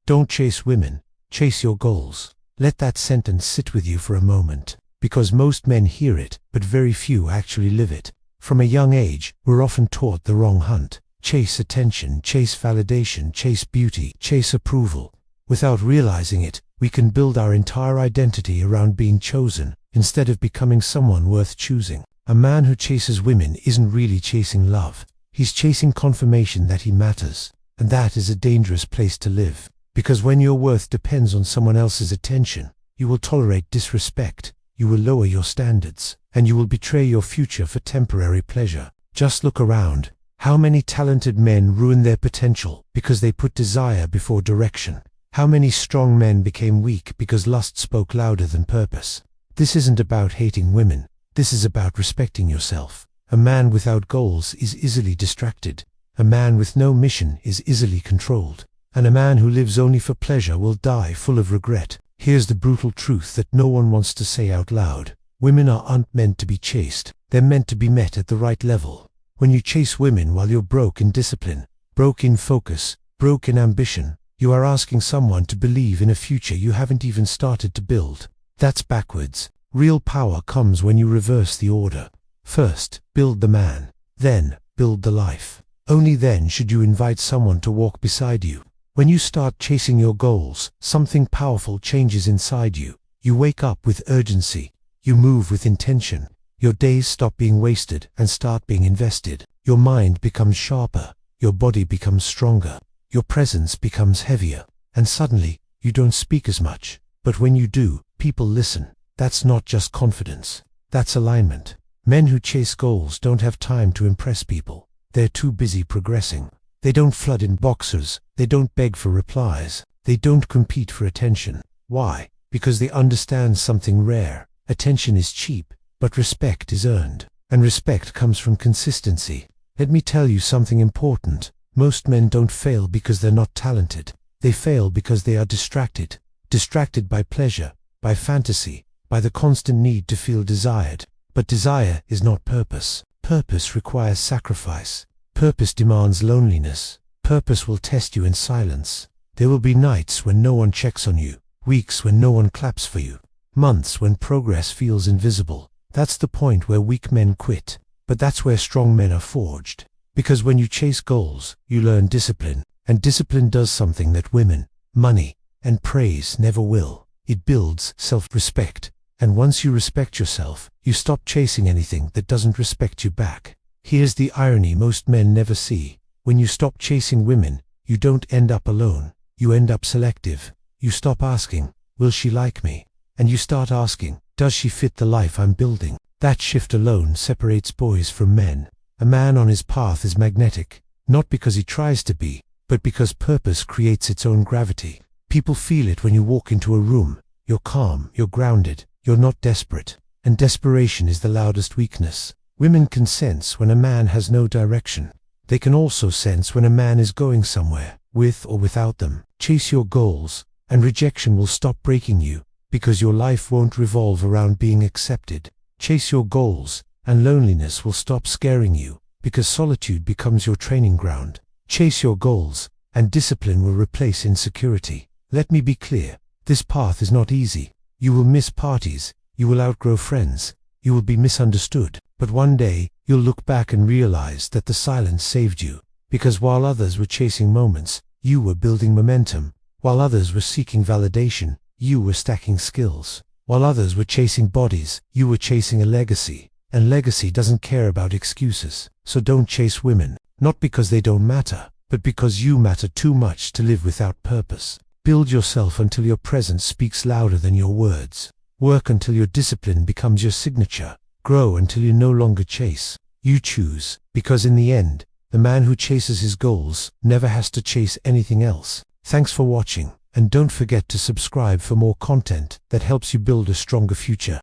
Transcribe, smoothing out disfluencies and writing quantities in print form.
Don't chase women, chase your goals. Let that sentence sit with you for a moment, because most men hear it, but very few actually live it. From a young age, we're often taught the wrong hunt. Chase attention, chase validation, chase beauty, chase approval. Without realizing it, we can build our entire identity around being chosen, instead of becoming someone worth choosing. A man who chases women isn't really chasing love. He's chasing confirmation that he matters. And that is a dangerous place to live. Because when your worth depends on someone else's attention, you will tolerate disrespect, you will lower your standards, and you will betray your future for temporary pleasure. Just look around. How many talented men ruin their potential because they put desire before direction? How many strong men became weak because lust spoke louder than purpose? This isn't about hating women. This is about respecting yourself. A man without goals is easily distracted. A man with no mission is easily controlled. And a man who lives only for pleasure will die full of regret. Here's the brutal truth that no one wants to say out loud. Women aren't meant to be chased. They're meant to be met at the right level. When you chase women while you're broke in discipline, broke in focus, broke in ambition, you are asking someone to believe in a future you haven't even started to build. That's backwards. Real power comes when you reverse the order. First, build the man. Then, build the life. Only then should you invite someone to walk beside you. When you start chasing your goals, something powerful changes inside you. You wake up with urgency. You move with intention. Your days stop being wasted and start being invested. Your mind becomes sharper. Your body becomes stronger. Your presence becomes heavier. And suddenly, you don't speak as much. But when you do, people listen. That's not just confidence. That's alignment. Men who chase goals don't have time to impress people. They're too busy progressing. They don't flood in boxers. They don't beg for replies. They don't compete for attention. Why? Because they understand something rare. Attention is cheap, but respect is earned. And respect comes from consistency. Let me tell you something important. Most men don't fail because they're not talented. They fail because they are distracted. Distracted by pleasure, by fantasy, by the constant need to feel desired. But desire is not purpose. Purpose requires sacrifice. Purpose demands loneliness. Purpose will test you in silence. There will be nights when no one checks on you, weeks when no one claps for you, months when progress feels invisible. That's the point where weak men quit. But that's where strong men are forged. Because when you chase goals, you learn discipline. And discipline does something that women, money, and praise never will. It builds self-respect. And once you respect yourself, you stop chasing anything that doesn't respect you back. Here's the irony most men never see. When you stop chasing women, you don't end up alone. You end up selective. You stop asking, will she like me? And you start asking, does she fit the life I'm building? That shift alone separates boys from men. A man on his path is magnetic, not because he tries to be, but because purpose creates its own gravity. People feel it when you walk into a room. You're calm, you're grounded, you're not desperate. And desperation is the loudest weakness. Women can sense when a man has no direction. They can also sense when a man is going somewhere, with or without them. Chase your goals, and rejection will stop breaking you, because your life won't revolve around being accepted. Chase your goals, and loneliness will stop scaring you, because solitude becomes your training ground. Chase your goals, and discipline will replace insecurity. Let me be clear, this path is not easy. You will miss parties, you will outgrow friends, you will be misunderstood. But one day, you'll look back and realize that the silence saved you. Because while others were chasing moments, you were building momentum. While others were seeking validation, you were stacking skills. While others were chasing bodies, you were chasing a legacy. And legacy doesn't care about excuses. So don't chase women, not because they don't matter, but because you matter too much to live without purpose. Build yourself until your presence speaks louder than your words. Work until your discipline becomes your signature. Grow until you no longer chase. You choose, because in the end, the man who chases his goals never has to chase anything else. Thanks for watching, and don't forget to subscribe for more content that helps you build a stronger future.